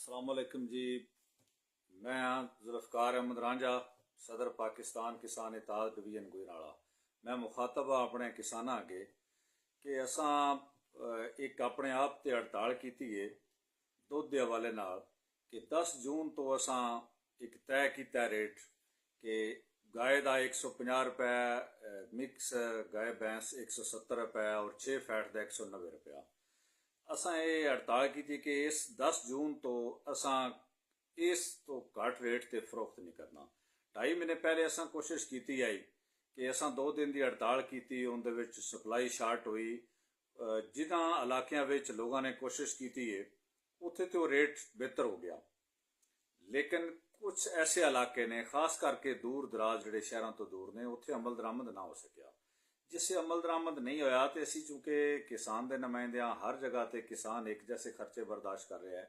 अस्सलाम वालेकुम जी। मैं हाँ जुल्फ़कार अहमद रांझा, सदर पाकिस्तान किसान इत्तेहाद डिवीजन गुजराला। मैं मुखातब हाँ अपने किसानां अगे कि असां एक अपने आप ते हड़ताल की है दुध के हवाले नाल कि 10 जून तो असां एक तय किया रेट कि गाय का 150 रुपए, मिक्स गाय भैंस 170 रुपए और 6 फैट का 190 रुपया। असां ये हड़ताल की कि इस 10 जून तो असां इस तो घट रेट ते फरोख्त नहीं करना। 2.5 महीने पहले असां कोशिश की आई कि असां 2 दिन की हड़ताल की, उनके सप्लाई शार्ट हुई। जिन्होंने इलाकों लोगों ने कोशिश की है उत्थे तो रेट बेहतर हो गया, लेकिन कुछ ऐसे इलाके ने खास करके दूर दराज जोड़े शहरों तो दूर ने उत्थे अमल दरामद ना हो सकिया। जिससे अमल दरामद नहीं होया तो असी चूंकि किसान के नुमाइंदे हाँ, हर जगह पर किसान एक जैसे खर्चे बर्दाश्त कर रहा है